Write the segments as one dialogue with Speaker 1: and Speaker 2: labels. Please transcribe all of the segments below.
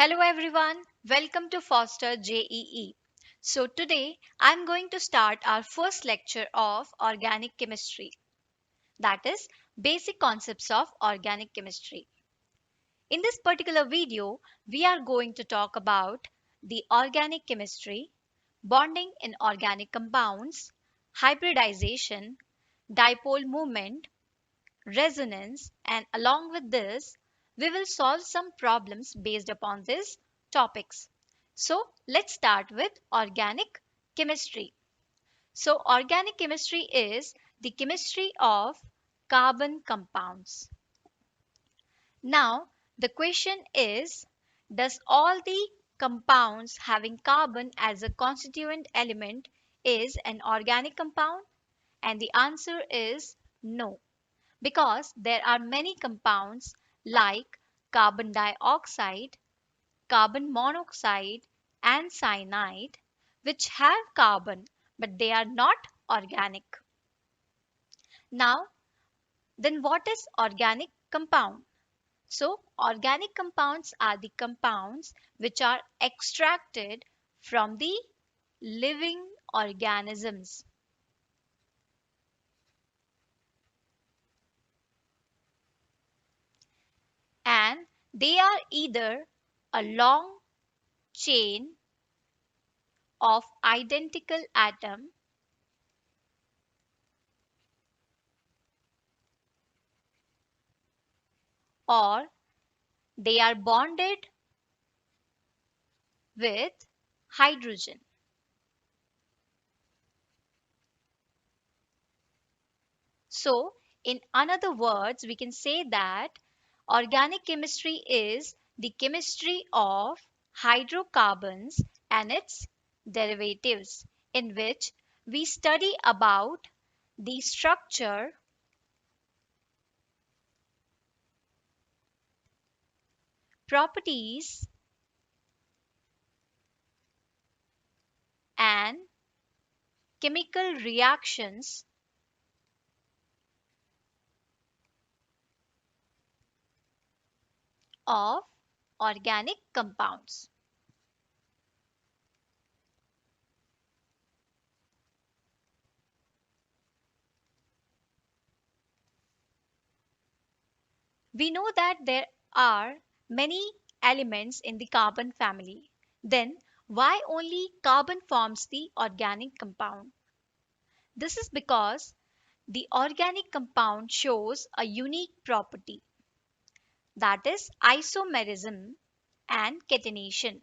Speaker 1: Hello everyone, welcome to FosterJEE. So today I'm going to start our first lecture of organic chemistry, that is basic concepts of organic chemistry. In this particular video, we are going to talk about the organic chemistry, bonding in organic compounds, hybridization, dipole moment, resonance, and along with this, we will solve some problems based upon these topics. So, let's start with organic chemistry. So, organic chemistry is the chemistry of carbon compounds. Now, the question is, does all the compounds having carbon as a constituent element is an organic compound? And the answer is no, because there are many compounds like carbon dioxide, carbon monoxide, and cyanide which have carbon but they are not organic. Now, then what is organic compound? So, organic compounds are the compounds which are extracted from the living organisms. And they are either a long chain of identical atom or they are bonded with hydrogen. So, in other words, we can say that organic chemistry is the chemistry of hydrocarbons and its derivatives, in which we study about the structure, properties, and chemical reactions of organic compounds. We know that there are many elements in the carbon family. Then why only carbon forms the organic compound? This is because the organic compound shows a unique property, that is isomerism and catenation.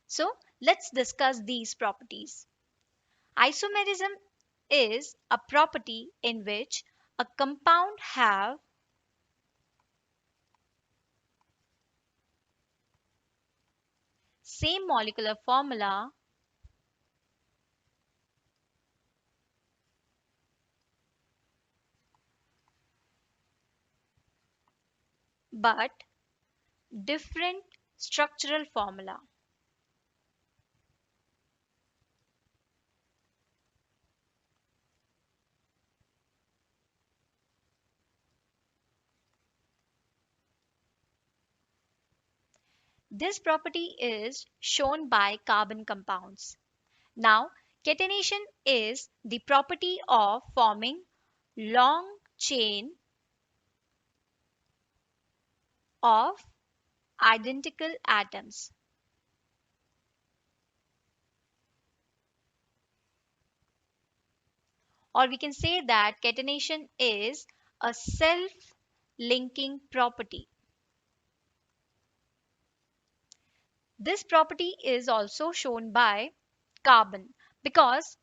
Speaker 1: So let's discuss these properties. Isomerism is a property in which a compound have same molecular formula but different structural formula. This property is shown by carbon compounds. Now, catenation is the property of forming long chain of identical atoms. Or we can say that catenation is a self-linking property. This property is also shown by carbon because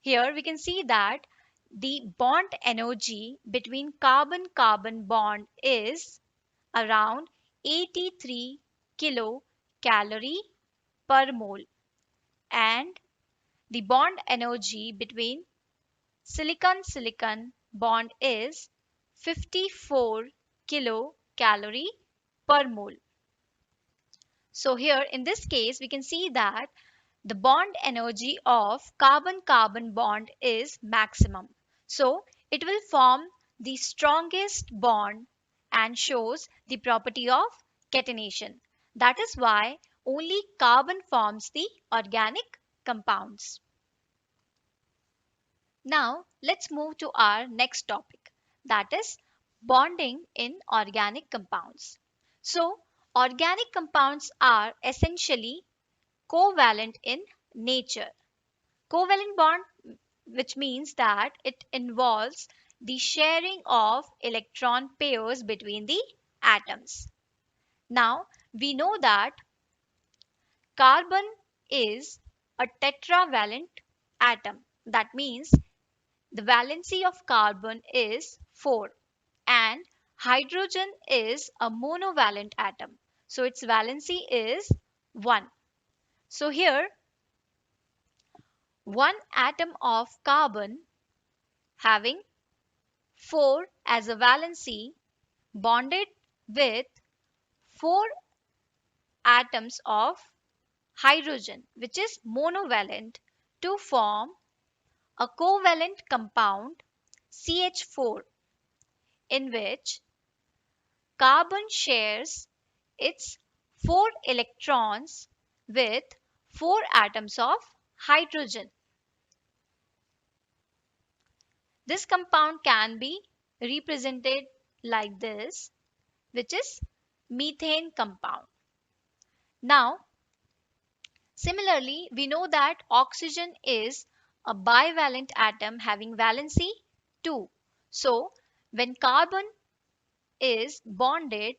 Speaker 1: here we can see that the bond energy between carbon-carbon bond is around 83 kilocalorie per mole, and the bond energy between silicon-silicon bond is 54 kilocalorie per mole. So here in this case we can see that the bond energy of carbon-carbon bond is maximum. So it will form the strongest bond and shows the property of catenation. That is why only carbon forms the organic compounds. Now let's move to our next topic, that is bonding in organic compounds. So organic compounds are essentially covalent in nature. Covalent bond, which means that it involves the sharing of electron pairs between the atoms. Now we know that carbon is a tetravalent atom. That means the valency of carbon is 4 and hydrogen is a monovalent atom. So its valency is 1. So here one atom of carbon having 4 as a valency bonded with 4 atoms of hydrogen, which is monovalent, to form a covalent compound CH4, in which carbon shares its 4 electrons with 4 atoms of hydrogen. This compound can be represented like this, which is methane compound. Now, similarly, we know that oxygen is a bivalent atom having valency 2. So, when carbon is bonded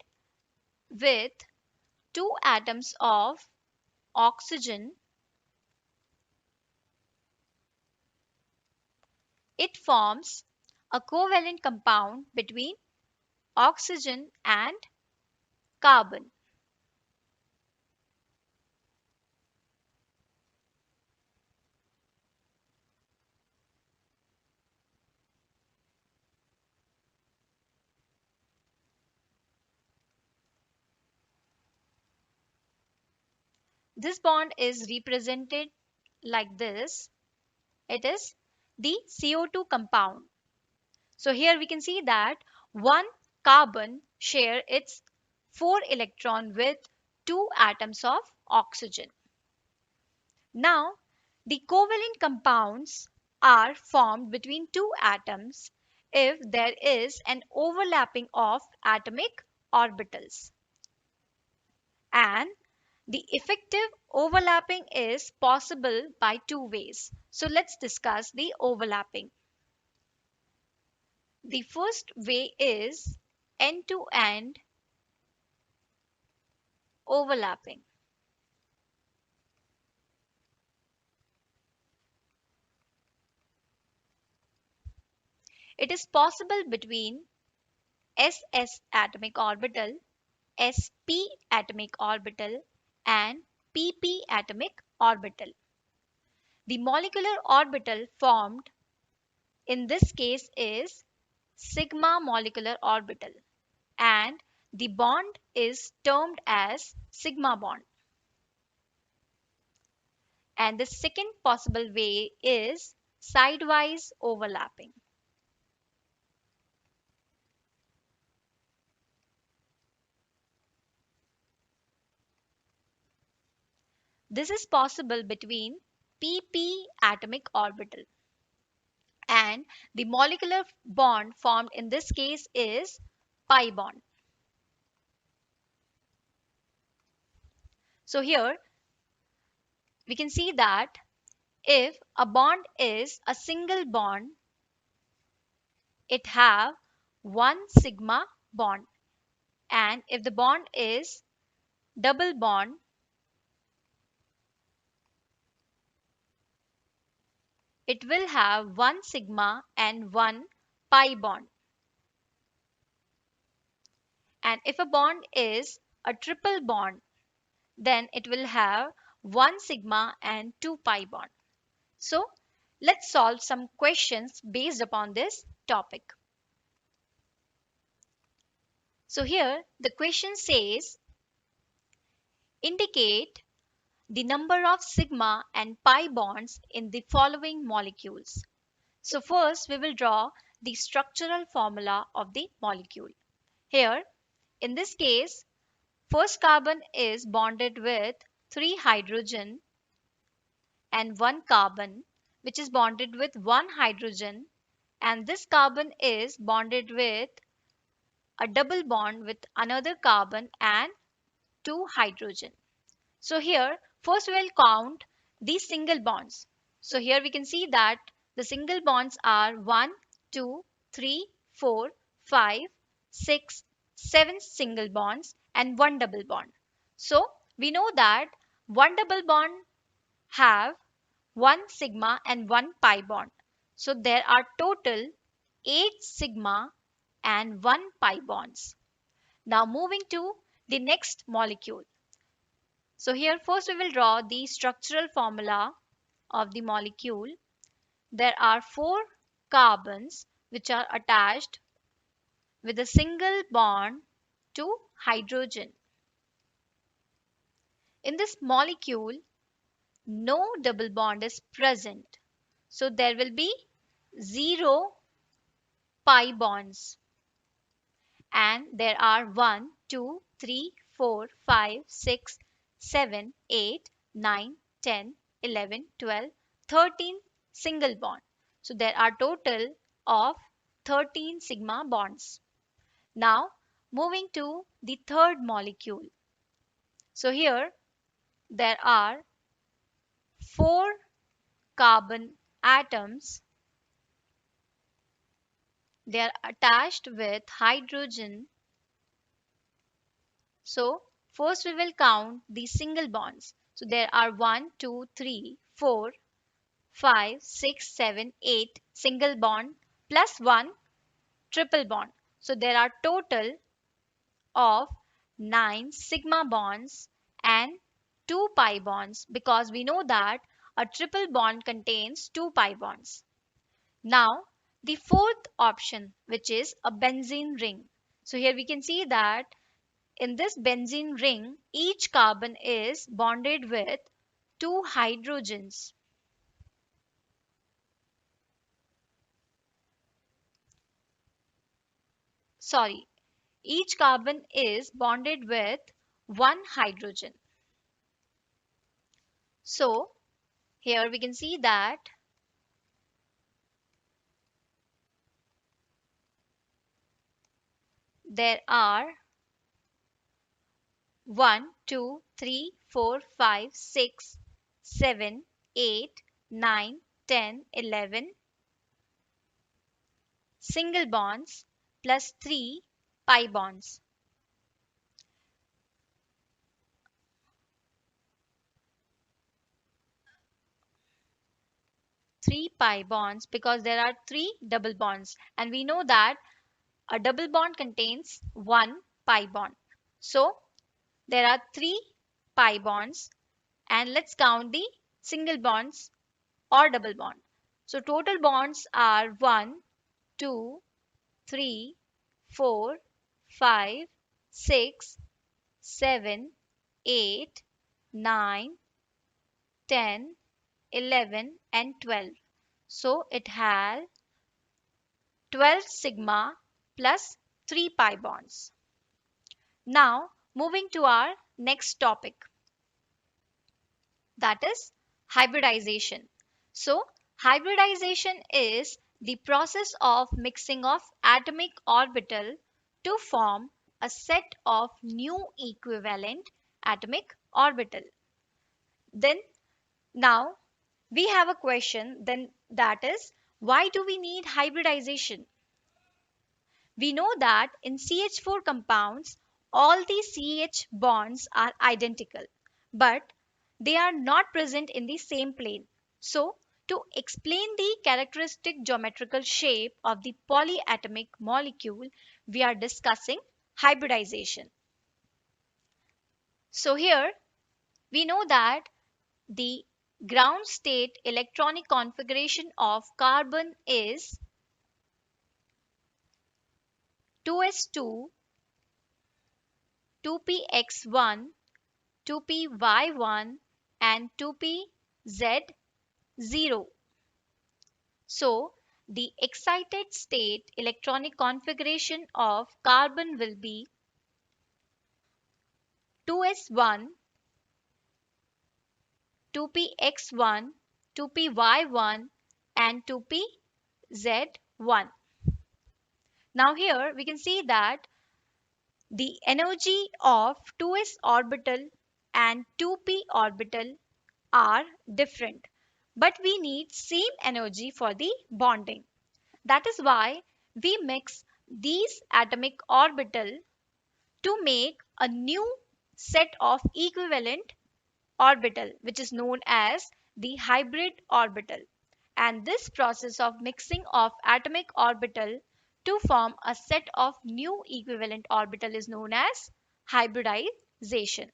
Speaker 1: with 2 atoms of oxygen, it forms a covalent compound between oxygen and carbon. This bond is represented like this. It is the CO2 compound. So here we can see that one carbon share its 4 electron with 2 atoms of oxygen. Now, the covalent compounds are formed between 2 atoms if there is an overlapping of atomic orbitals. And the effective overlapping is possible by 2 ways. So let's discuss the overlapping. The first way is end-to-end overlapping. It is possible between SS atomic orbital, sp atomic orbital, and pp atomic orbital. The molecular orbital formed in this case is sigma molecular orbital, and the bond is termed as sigma bond. And the second possible way is sidewise overlapping. This is possible between pp atomic orbital, and the molecular bond formed in this case is pi bond. So here we can see that if a bond is a single bond, it have one sigma bond, and if the bond is double bond, it will have one sigma and one pi bond. And if a bond is a triple bond, then it will have one sigma and two pi bond. So let's solve some questions based upon this topic. So here the question says, indicate the number of sigma and pi bonds in the following molecules. So first we will draw the structural formula of the molecule. Here in this case, first carbon is bonded with 3 hydrogen and 1 carbon, which is bonded with 1 hydrogen, and this carbon is bonded with a double bond with another carbon and 2 hydrogen. So here first we will count these single bonds. So here we can see that the single bonds are 1, 2, 3, 4, 5, 6, 7 single bonds and 1 double bond. So we know that 1 double bond have 1 sigma and 1 pi bond. So there are total 8 sigma and 1 pi bonds. Now moving to the next molecule. So here first we will draw the structural formula of the molecule. There are 4 carbons which are attached with a single bond to hydrogen. In this molecule, no double bond is present. So there will be 0 pi bonds. And there are 1, 2, 3, 4, 5, 6, 7, 8, 9, 10, 11, 12, 13 single bond. So there are total of 13 sigma bonds. Now moving to the third molecule. So here there are 4 carbon atoms. They are attached with hydrogen. So first we will count the single bonds. So there are 1, 2, 3, 4, 5, 6, 7, 8 single bond plus 1 triple bond. So there are total of 9 sigma bonds and 2 pi bonds, because we know that a triple bond contains 2 pi bonds. Now the fourth option, which is a benzene ring. So here we can see that in this benzene ring, each carbon is bonded with 2 hydrogens. Sorry, each carbon is bonded with 1 hydrogen. So here we can see that there are 1, 2, 3, 4, 5, 6, 7, 8, 9, 10, 11 single bonds plus 3 pi bonds. Three pi bonds because there are 3 double bonds, and we know that a double bond contains 1 pi bond. So there are 3 pi bonds, and let's count the single bonds or double bond. So total bonds are 1, 2, 3, 4, 5, 6, 7, 8, 9, 10, 11 and 12. So it has 12 sigma plus 3 pi bonds. Now moving to our next topic, that is hybridization. So hybridization is the process of mixing of atomic orbital to form a set of new equivalent atomic orbital. Then now we have a question, then, that is, why do we need hybridization? We know that in CH4 compounds, all the CH bonds are identical, but they are not present in the same plane. So, to explain the characteristic geometrical shape of the polyatomic molecule, we are discussing hybridization. So, here we know that the ground state electronic configuration of carbon is 2s2, 2px1, 2py1 and 2pz0. So the excited state electronic configuration of carbon will be 2s1, 2px1, 2py1 and 2pz1. Now here we can see that the energy of 2s orbital and 2p orbital are different, but we need same energy for the bonding. That is why we mix these atomic orbital to make a new set of equivalent orbital, which is known as the hybrid orbital. And this process of mixing of atomic orbital to form a set of new equivalent orbital is known as hybridization.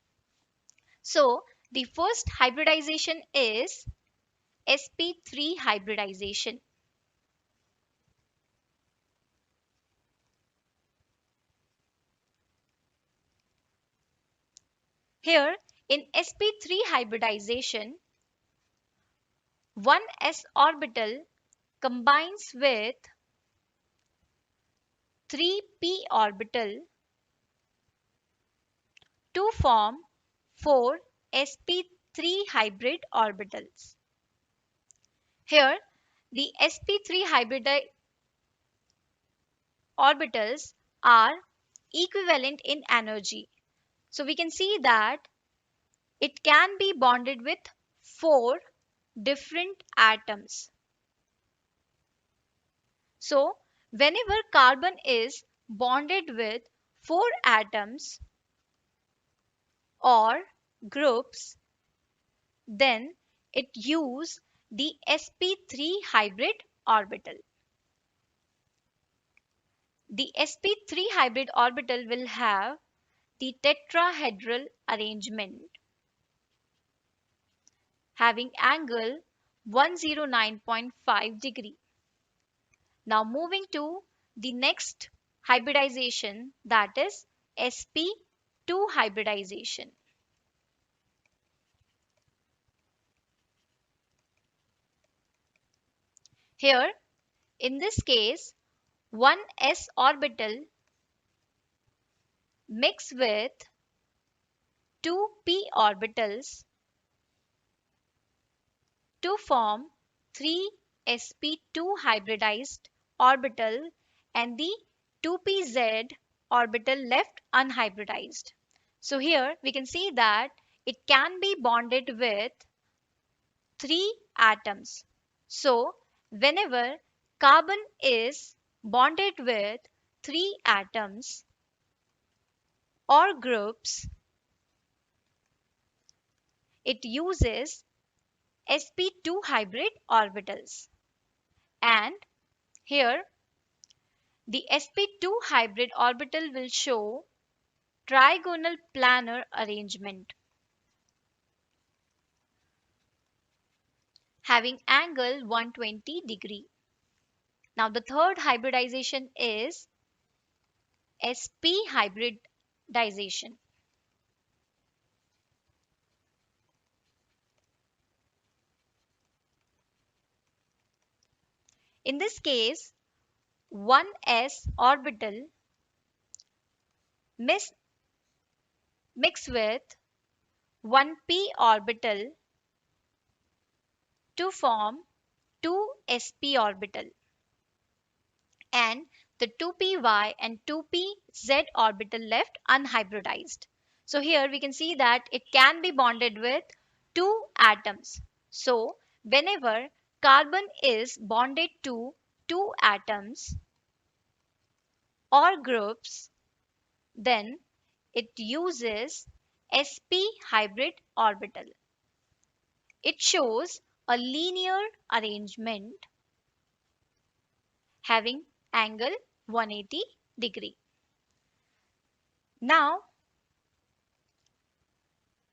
Speaker 1: So the first hybridization is Sp3 hybridization. Here in Sp3 hybridization, one s orbital combines with 3p orbital to form 4 sp3 hybrid orbitals. Here, the sp3 hybrid orbitals are equivalent in energy. So we can see that it can be bonded with 4 different atoms. So whenever carbon is bonded with 4 atoms or groups, then it use the sp3 hybrid orbital. The sp3 hybrid orbital will have the tetrahedral arrangement having angle 109.5 degree. Now moving to the next hybridization, that is sp2 hybridization. Here in this case, one s orbital mix with 2 p orbitals to form 3 sp2 hybridized orbital and the 2pz orbital left unhybridized. So here we can see that it can be bonded with 3 atoms. So whenever carbon is bonded with 3 atoms or groups, it uses sp2 hybrid orbitals. And here the sp2 hybrid orbital will show trigonal planar arrangement having angle 120 degree. Now the third hybridization is sp hybridization. In this case, one s orbital mix with one p orbital to form 2 sp orbital and the 2py and 2pz orbital left unhybridized. So here we can see that it can be bonded with 2 atoms. So whenever carbon is bonded to 2 atoms or groups, then it uses sp hybrid orbital. It shows a linear arrangement having angle 180 degree. Now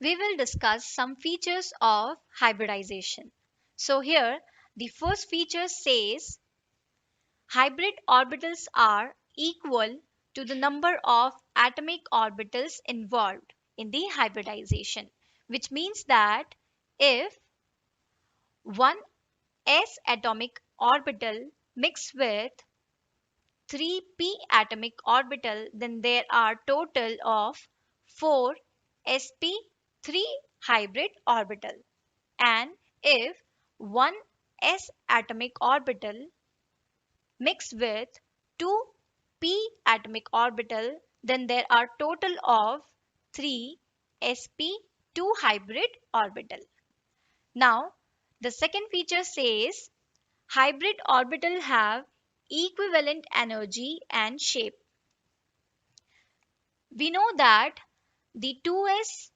Speaker 1: we will discuss some features of hybridization. So here the first feature says hybrid orbitals are equal to the number of atomic orbitals involved in the hybridization, which means that if one s atomic orbital mix with 3p atomic orbital, then there are total of 4 sp3 hybrid orbital, and if one s atomic orbital mixed with two p atomic orbital, then there are total of 3 sp2 hybrid orbital. Now, the second feature says hybrid orbital have equivalent energy and shape. We know that the 2s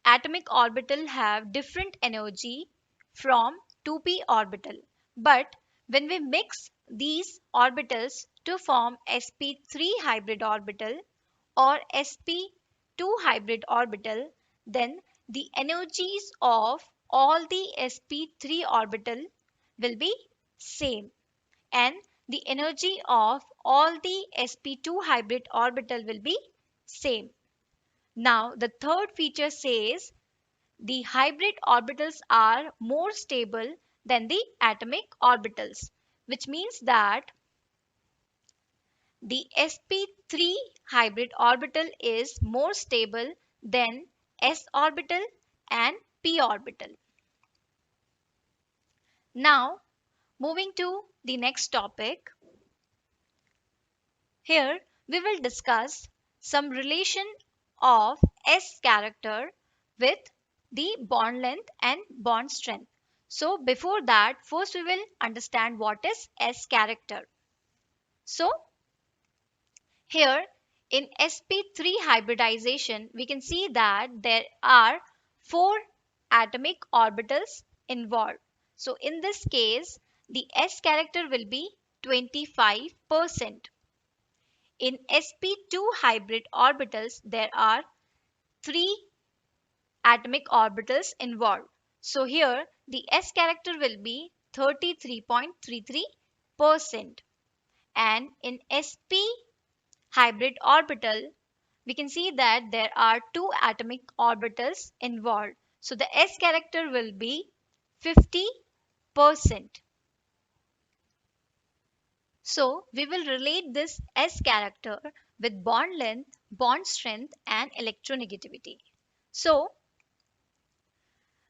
Speaker 1: atomic orbital have different energy from 2p orbital, but when we mix these orbitals to form sp3 hybrid orbital or sp2 hybrid orbital, then the energies of all the sp3 orbital will be same, and the energy of all the sp2 hybrid orbital will be same. Now, the third feature says the hybrid orbitals are more stable than the atomic orbitals, which means that the sp3 hybrid orbital is more stable than s orbital and p orbital. Now, moving to the next topic, here we will discuss some relation of S character with the bond length and bond strength. So before that, first we will understand what is S character. So here in sp3 hybridization, we can see that there are 4 atomic orbitals involved. So in this case, the S character will be 25%. In sp2 hybrid orbitals, there are 3 atomic orbitals involved. So here the S character will be 33.33%. And in sp hybrid orbital, we can see that there are 2 atomic orbitals involved. So the S character will be 50%. So we will relate this S character with bond length, bond strength and electronegativity. So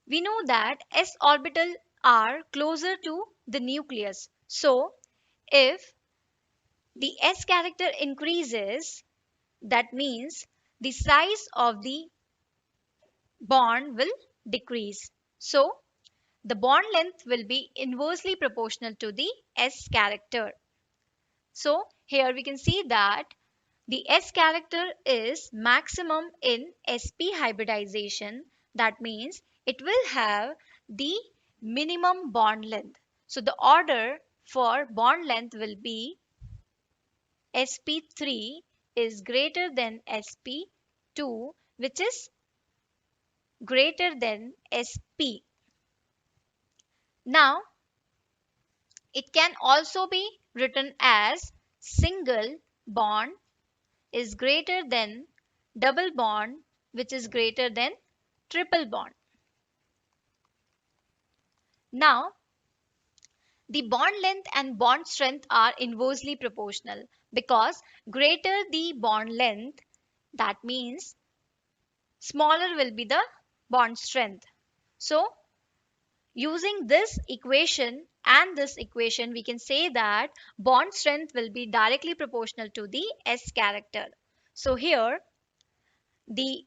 Speaker 1: we know that s orbital are closer to the nucleus. So if the s character increases, that means the size of the bond will decrease. So the bond length will be inversely proportional to the s character. So here we can see that the S character is maximum in sp hybridization. That means it will have the minimum bond length. So the order for bond length will be sp3 is greater than sp2, which is greater than sp. Now it can also be written as single bond is greater than double bond, which is greater than triple bond. Now, the bond length and bond strength are inversely proportional because greater the bond length, that means smaller will be the bond strength. So, using this equation and this equation, we can say that bond strength will be directly proportional to the S character. So, here the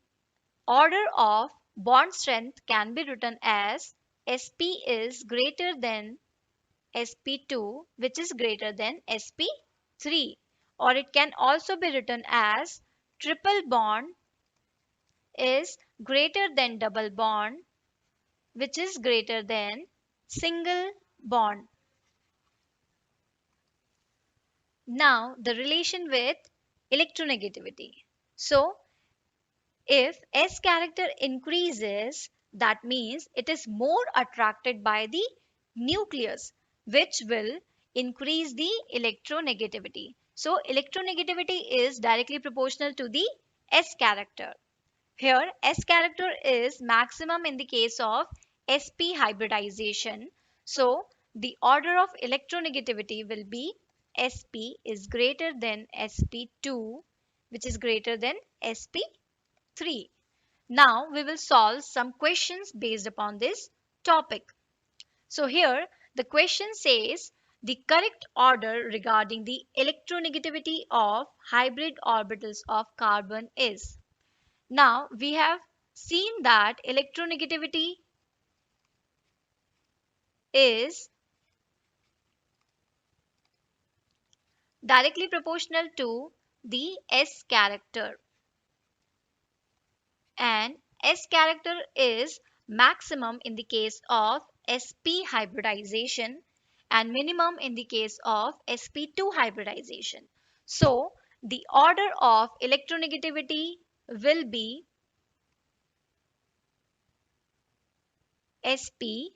Speaker 1: order of bond strength can be written as sp is greater than sp2, which is greater than sp3, or it can also be written as triple bond is greater than double bond, which is greater than single bond. Now the relation with electronegativity. So if S character increases, that means it is more attracted by the nucleus, which will increase the electronegativity. So electronegativity is directly proportional to the S character. Here S character is maximum in the case of sp hybridization. So the order of electronegativity will be sp is greater than sp2, which is greater than sp3. Now we will solve some questions based upon this topic. So here the question says the correct order regarding the electronegativity of hybrid orbitals of carbon is. Now we have seen that electronegativity is directly proportional to the S character, and S character is maximum in the case of sp hybridization and minimum in the case of sp2 hybridization. So the order of electronegativity will be sp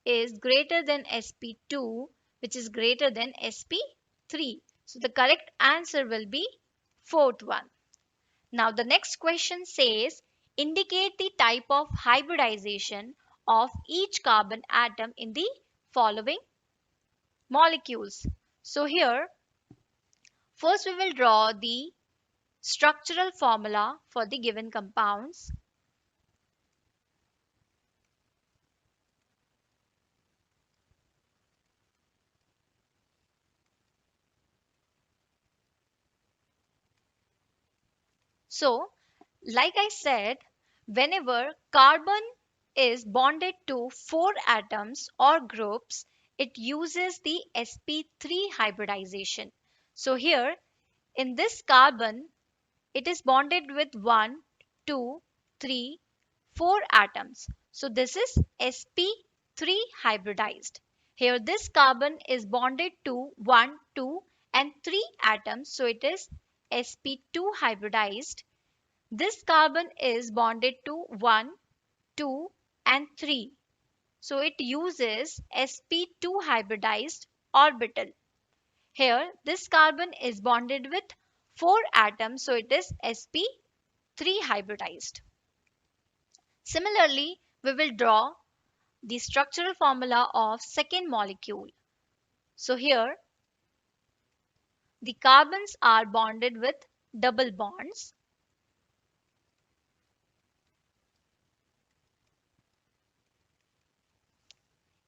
Speaker 1: is greater than sp2, which is greater than sp3. So the correct answer will be fourth one. Now the next question says indicate the type of hybridization of each carbon atom in the following molecules. So here first we will draw the structural formula for the given compounds. So like I said, whenever carbon is bonded to four atoms or groups, it uses the sp3 hybridization. So here in this carbon, it is bonded with 1, 2, 3, 4 atoms. So this is sp3 hybridized. Here this carbon is bonded to 1, 2 and 3 atoms. So it is sp2 hybridized. This carbon is bonded to 1, 2 and 3. So it uses sp2 hybridized orbital. Here this carbon is bonded with 4 atoms, so it is sp3 hybridized. Similarly, we will draw the structural formula of second molecule. So here the carbons are bonded with double bonds.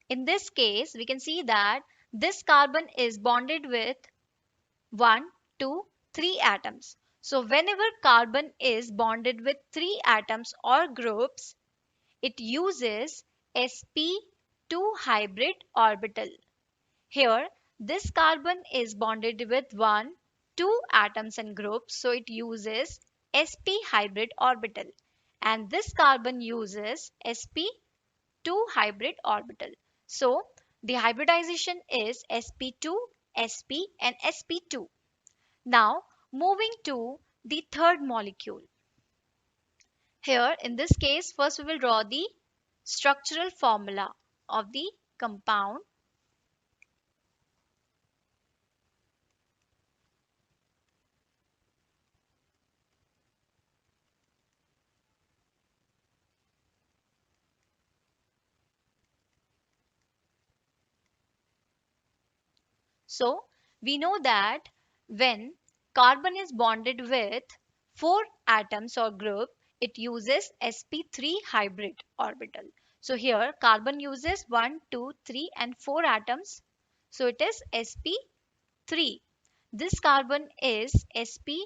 Speaker 1: In this case, we can see that this carbon is bonded with 1, 2, 3 atoms. So whenever carbon is bonded with 3 atoms or groups, it uses sp2 hybrid orbital. Here, this carbon is bonded with 1, 2 atoms and groups, so it uses sp hybrid orbital. And this carbon uses sp2 hybrid orbital. So the hybridization is sp2, sp and sp2. Now moving to the third molecule. Here in this case, first we will draw the structural formula of the compound. So we know that when carbon is bonded with 4 atoms or group, it uses sp3 hybrid orbital. So here carbon uses 1, 2, 3 and 4 atoms. So it is sp3. This carbon is sp2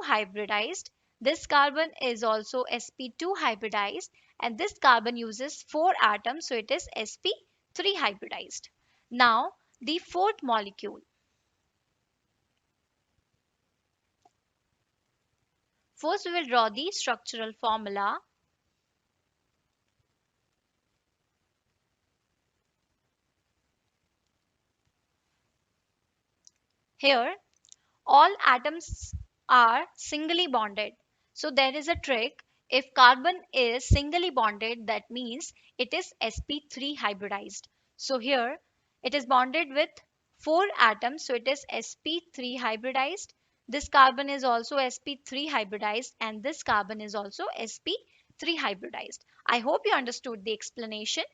Speaker 1: hybridized. This carbon is also sp2 hybridized, and this carbon uses 4 atoms, so it is sp3 hybridized. Now the fourth molecule. First we will draw the structural formula. Here all atoms are singly bonded. So there is a trick. If carbon is singly bonded, that means it is sp3 hybridized. So here it is bonded with 4 atoms, so it is sp3 hybridized. This carbon is also sp3 hybridized, and this carbon is also sp3 hybridized. I hope you understood the explanation.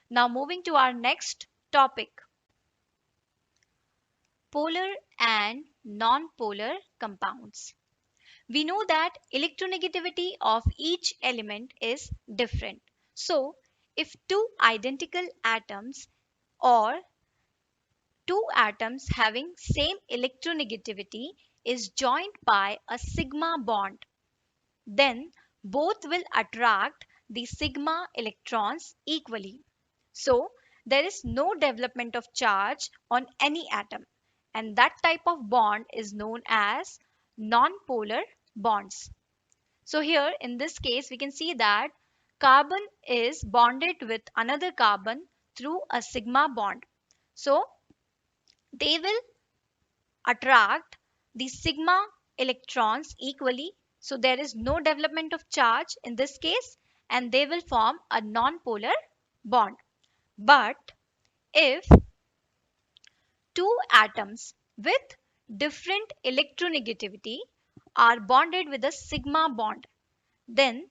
Speaker 1: Now moving to our next topic, polar and non-polar compounds. we know that electronegativity of each element is different. So, if two identical atoms or two atoms having same electronegativity is joined by a sigma bond, then both will attract the sigma electrons equally. So, there is no development of charge on any atom, and that type of bond is known as nonpolar bonds. So, here in this case, we can see that carbon is bonded with another carbon through a sigma bond. So, they will attract the sigma electrons equally. So, there is no development of charge in this case, and they will form a nonpolar bond. But if two atoms with different electronegativity are bonded with a sigma bond, then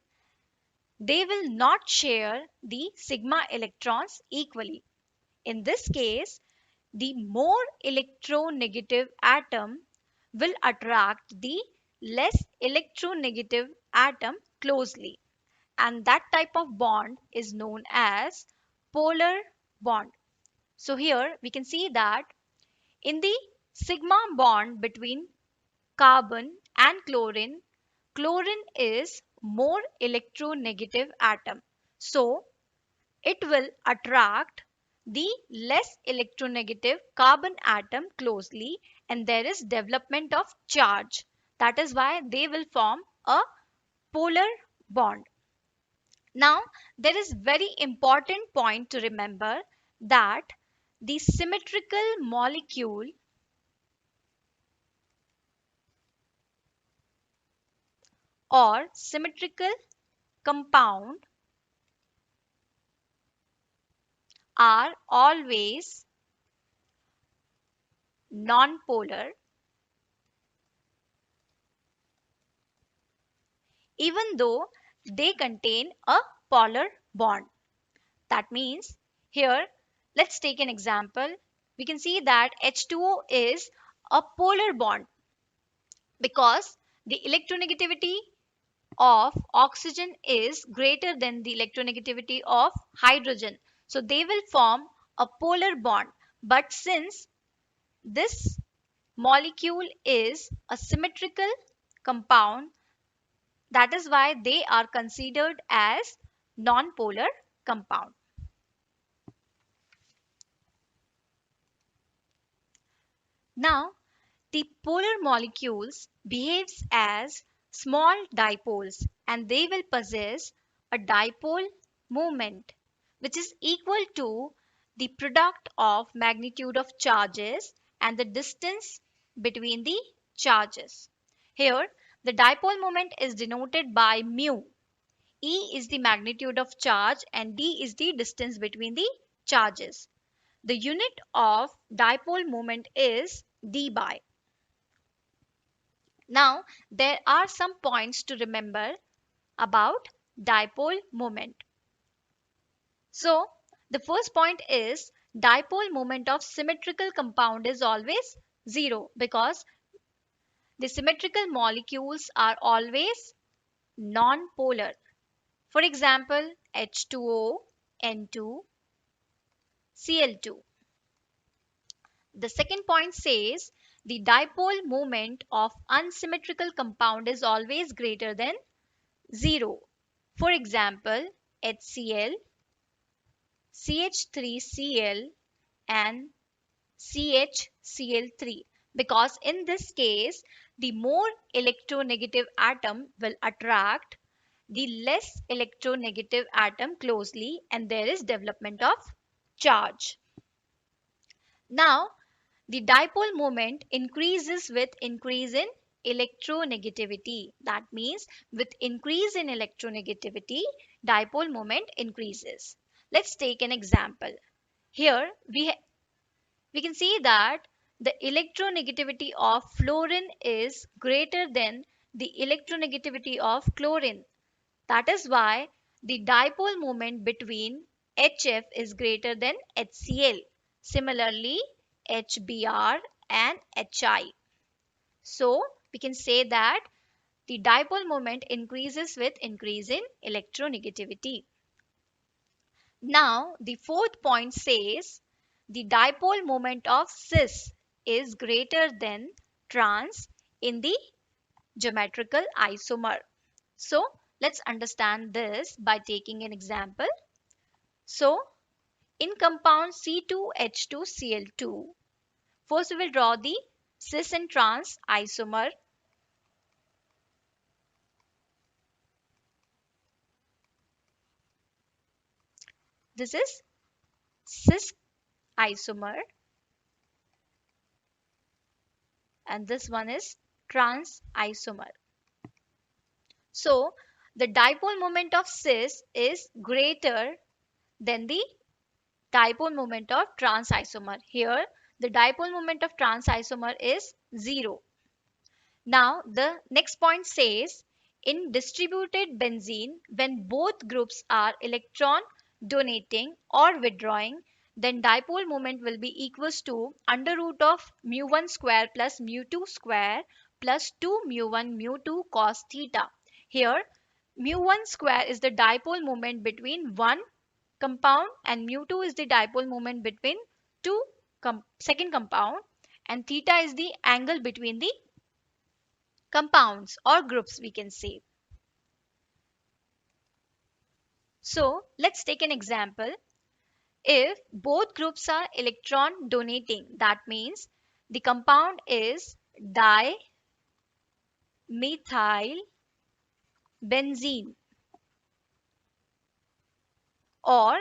Speaker 1: they will not share the sigma electrons equally. In this case, the more electronegative atom will attract the less electronegative atom closely, and that type of bond is known as polar bond. So here we can see that in the sigma bond between carbon and chlorine, chlorine is more electronegative atom. So it will attract the less electronegative carbon atom closely, and there is development of charge. That is why they will form a polar bond. Now, there is very important point to remember that the symmetrical molecule or symmetrical compound are always nonpolar even though they contain a polar bond. That means here, let's take an example. We can see that H2O is a polar bond because the electronegativity of oxygen is greater than the electronegativity of hydrogen. So they will form a polar bond. But since this molecule is a symmetrical compound, that is why they are considered as nonpolar compound. Now, the polar molecules behaves as small dipoles, and they will possess a dipole moment which is equal to the product of magnitude of charges and the distance between the charges. Here the dipole moment is denoted by mu. E is the magnitude of charge and d is the distance between the charges. The unit of dipole moment is dBi. Now, there are some points to remember about dipole moment. So, the first point is dipole moment of symmetrical compound is always 0 because the symmetrical molecules are always non-polar. For example, H2O, N2, Cl2. The second point says the dipole moment of unsymmetrical compound is always greater than 0. For example, HCl, CH3Cl and CHCl3, because in this case the more electronegative atom will attract the less electronegative atom closely, and there is development of charge. Now, the dipole moment increases with increase in electronegativity. That means with increase in electronegativity, dipole moment increases. Let's take an example. Here we can see that the electronegativity of fluorine is greater than the electronegativity of chlorine. That is why the dipole moment between HF is greater than HCl. Similarly, HBr and HI. So we can say that the dipole moment increases with increase in electronegativity. Now, the fourth point says the dipole moment of cis is greater than trans in the geometrical isomer. So, let's understand this by taking an example. So, in compound C2H2Cl2, first we will draw the cis and trans isomer. This is cis isomer and this one is trans isomer. So, the dipole moment of cis is greater than the dipole moment of trans isomer. Here, the dipole moment of trans isomer is 0. Now, the next point says in distributed benzene, when both groups are electron donating or withdrawing, then dipole moment will be equals to under root of mu1 square plus mu2 square plus 2 mu1 mu2 cos theta. Here, mu1 square is the dipole moment between one compound and mu2 is the dipole moment between two second compound, and theta is the angle between the compounds or groups, we can say. So let's take an example. If both groups are electron donating, that means the compound is dimethyl benzene, or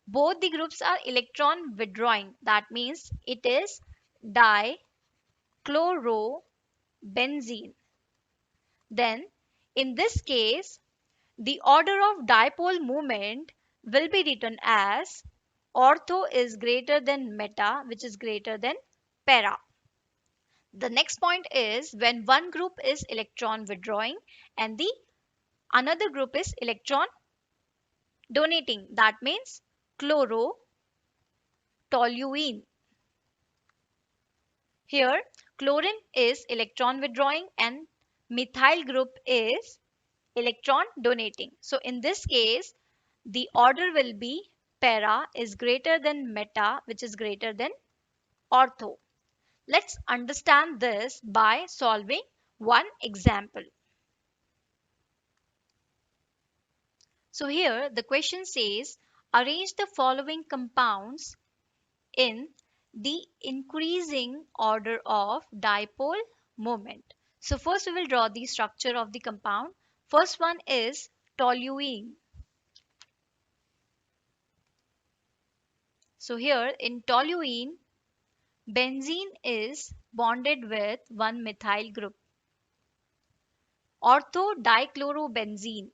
Speaker 1: both the groups are electron withdrawing, that means it is dichlorobenzene, then in this case the order of dipole moment will be written as ortho is greater than meta, which is greater than para. The next point is when one group is electron withdrawing and the another group is electron donating, that means chlorotoluene. Here chlorine is electron withdrawing and methyl group is electron donating. So in this case, the order will be para is greater than meta, which is greater than ortho. Let's understand this by solving one example. So here the question says, arrange the following compounds in the increasing order of dipole moment. So first we will draw the structure of the compound. First one is toluene. So here in toluene, benzene is bonded with one methyl group. Ortho dichlorobenzene.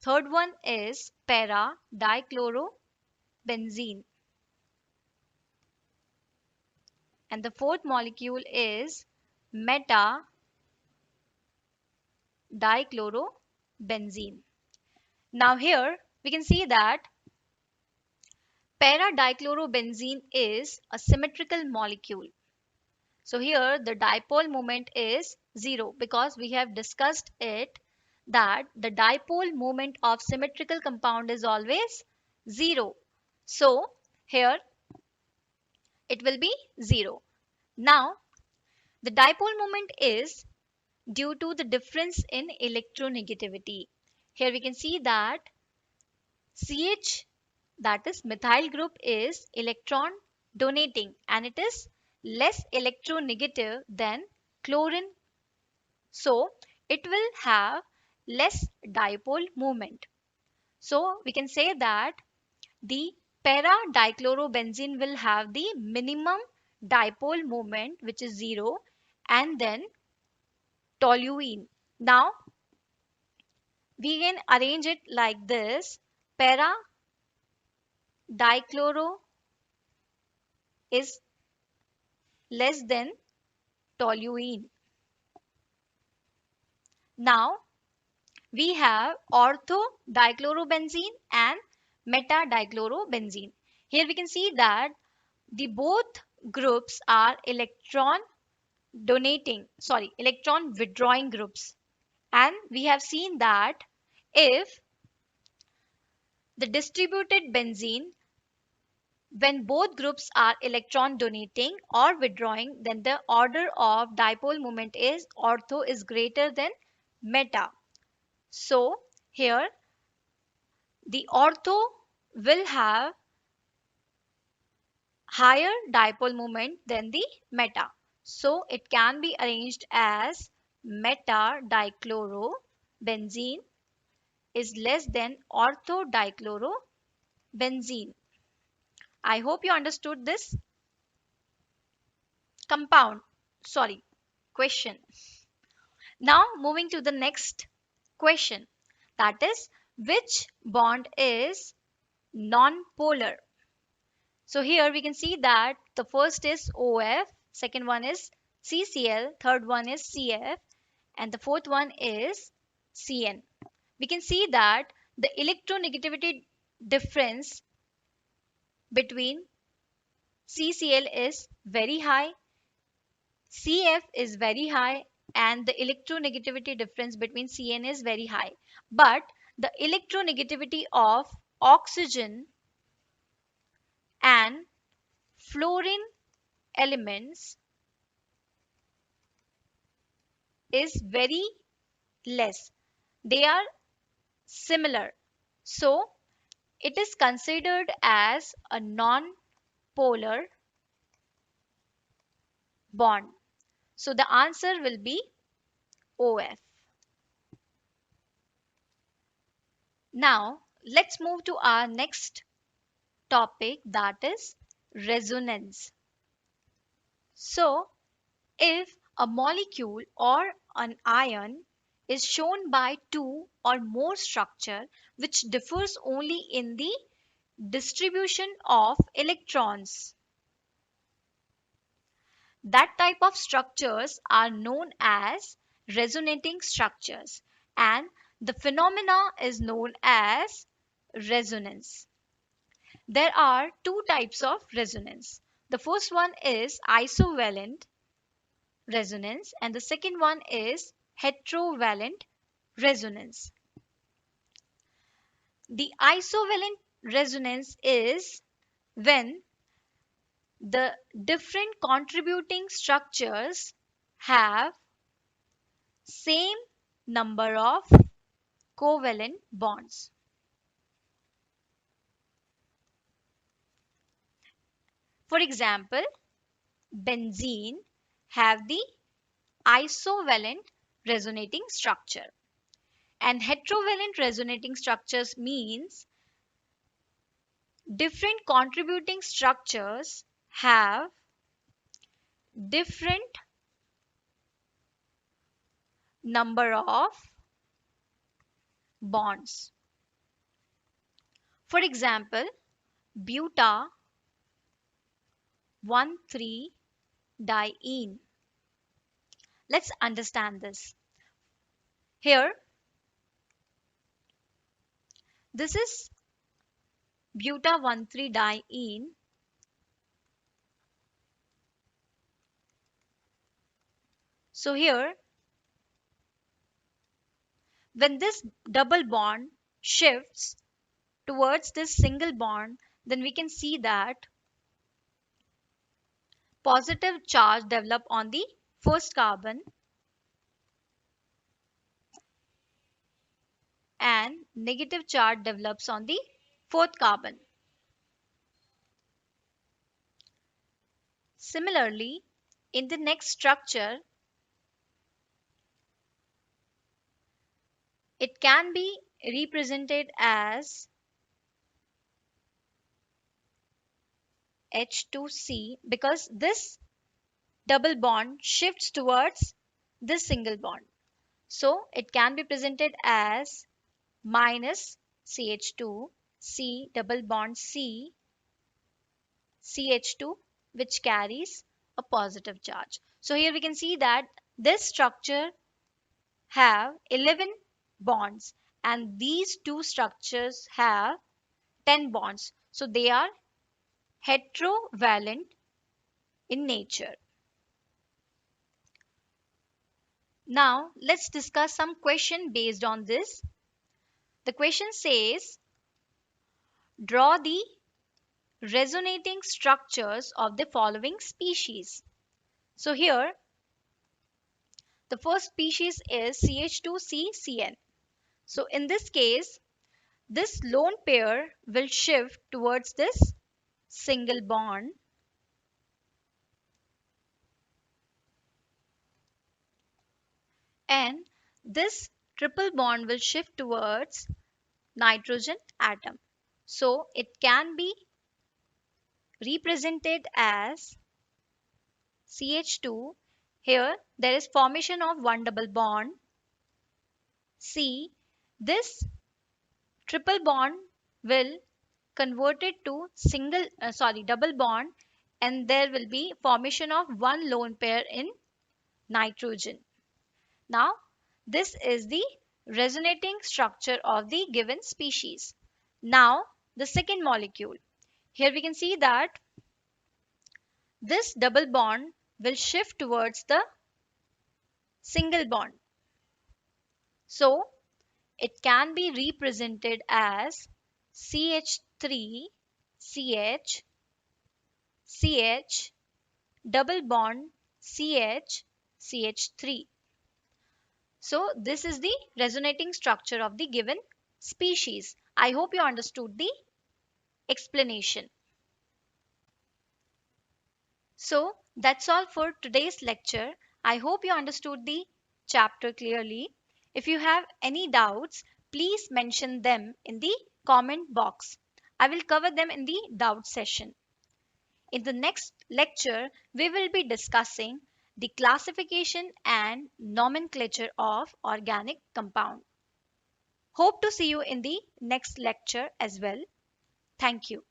Speaker 1: Third one is para dichlorobenzene. And the fourth molecule is meta dichlorobenzene. Now here we can see that para dichlorobenzene is a symmetrical molecule. So here the dipole moment is 0 because we have discussed it that the dipole moment of symmetrical compound is always 0. So here it will be 0. Now the dipole moment is due to the difference in electronegativity. Here we can see that CH, that is methyl group, is electron donating and it is less electronegative than chlorine. So it will have less dipole moment. So we can say that the para dichlorobenzene will have the minimum dipole moment, which is 0, and then toluene. Now we can arrange it like this. Para dichloro is less than toluene. Now we have ortho dichlorobenzene and meta dichlorobenzene. Here we can see that the both groups are electron withdrawing groups. And we have seen that if the distributed benzene, when both groups are electron donating or withdrawing, then the order of dipole moment is ortho is greater than meta. So here the ortho will have higher dipole moment than the meta. So it can be arranged as metadichlorobenzene is less than orthodichlorobenzene. I hope you understood this compound. Sorry, question. Now moving to the next question, that is which bond is non-polar? So here we can see that the first is OF, second one is CCl, third one is CF, and the fourth one is CN. We can see that the electronegativity difference between CCl is very high, CF is very high, and the electronegativity difference between CN is very high. But the electronegativity of oxygen and fluorine elements is very less. They are similar. So it is considered as a non-polar bond. So the answer will be OF. Now let's move to our next topic, that is resonance. So if a molecule or an ion is shown by two or more structure which differs only in the distribution of electrons, that type of structures are known as resonating structures, and the phenomena is known as resonance. There are two types of resonance. The first one is isovalent resonance and the second one is heterovalent resonance. The isovalent resonance is when the different contributing structures have same number of covalent bonds. For example, benzene have the isovalent resonating structure, and heterovalent resonating structures means different contributing structures have different number of bonds. For example, buta 1,3-diene. Let's understand this. Here, this is buta 1,3-diene. So here, when this double bond shifts towards this single bond, then we can see that positive charge develop on the first carbon and negative charge develops on the fourth carbon. Similarly, in the next structure, it can be represented as H2C because this double bond shifts towards this single bond. So it can be presented as minus CH2, C double bond C, CH2 which carries a positive charge. So here we can see that this structure have 11 bonds and these two structures have 10 bonds. So they are heterovalent in nature. Now, let's discuss some question based on this. The question says, draw the resonating structures of the following species. So here, the first species is CH2CCN. So in this case, this lone pair will shift towards this single bond, and this triple bond will shift towards nitrogen atom. So it can be represented as CH2. Here there is formation of one double bond. C, this triple bond will convert it to double bond, and there will be formation of one lone pair in nitrogen. Now this is the resonating structure of the given species. Now the second molecule. Here we can see that this double bond will shift towards the single bond. So it can be represented as CH3 CH CH double bond CH CH3. So this is the resonating structure of the given species. I hope you understood the explanation. So that's all for today's lecture. I hope you understood the chapter clearly. If you have any doubts, please mention them in the comment box. I will cover them in the doubt session. In the next lecture, we will be discussing the classification and nomenclature of organic compound. Hope to see you in the next lecture as well. Thank you.